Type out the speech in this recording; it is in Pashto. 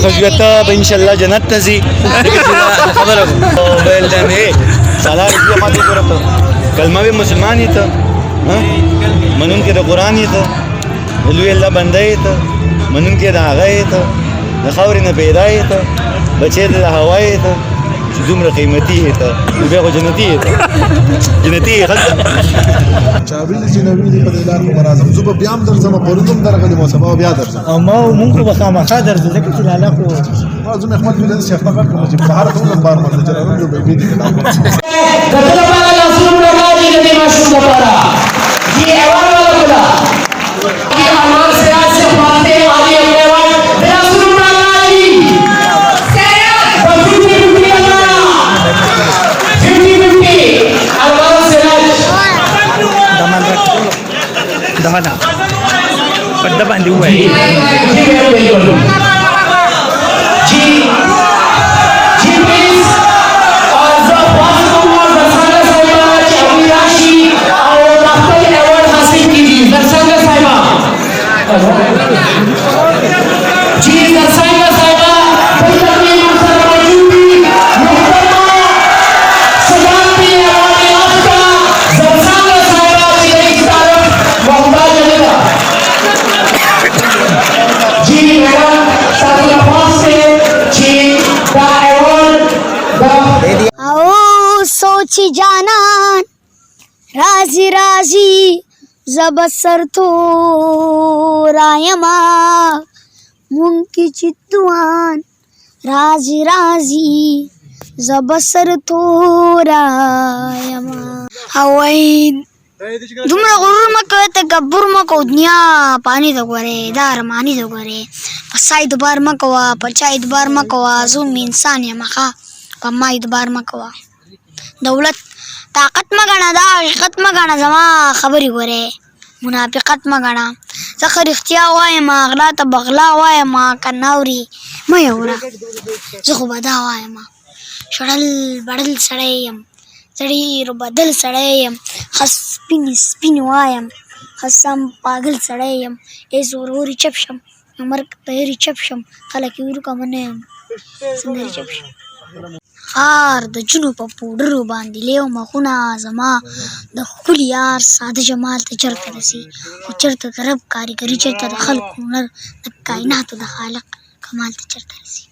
خو ته به انشاءالله جنت ته ځي خبره ویل دی مې سالا رضا ماته وګوره ته کلمه وې مسلمان یې ته منونکی د قرآن یې ته د لوی الله بنده یې ته منونکی د هغه یې ته د خاورې نه پیدا یې ته بچی د هوا یې ته چې دومره قیمتي یې ته نو بیا خو جنتي یې ته جنتي یې ښه چا ویلي چې نه ویلي په دې لار خو به راځم زه به بیا هم درځم پرون هم درغلم او سبا بیا درځم او مونږ خو به خامخا درځو ځکه چې لاله خو ما زه مې خپل ویل چې خپل کوم چې په هر ټول بار باندې جوړم یو بیبي دي کتاب دغه لپاره لاسونه راغلي د دې ماشوم لپاره دې اول ولا کړه دې انوار سراج سے فاتح علی احمد لاسونه راغلي سراج بسوټي ټوټي الله ټوټي ټوټي انوار سراج دمانه پرده باندې وای सोची जानन राजी राजी जबसर तो रायमा मुमकी चित्तुआन राजी राजी जबसर तो रायमा हवाई दुमरा गुरु मको तकब्बुर मको दुनिया पानी तो करे दार मानी तो करे पसाई दोबार मकोवा पचाई दोबार मकोवा जुम इंसान या मखा पमाई दोबार मकोवा दौलत طاقت مګاڼه دا حقیقت مګاڼه زما خبرې ګورې منافقت مګاڼه زه خو رښتیا وایم غلا ته بغلا وایم که نه اوري مه یې اوره زه خو به دا وایم شړل بړل سړی یم سړي روبدل سړی یم ښه سپین وایم ښه سم پاګل سړی یم ای زوروري چپ شم مرګ تیاري چپ شم خلک یې ورکه منه یم څنګه چپ شم خار د جنو په پوډرو باندې لیو مخونه زما د ښکلي یار ساده جمال ته چرته رسي خو چرته د رب کاریګري چرته د خلکو هنر د کائناتو د خالق کمال ته چرته رسي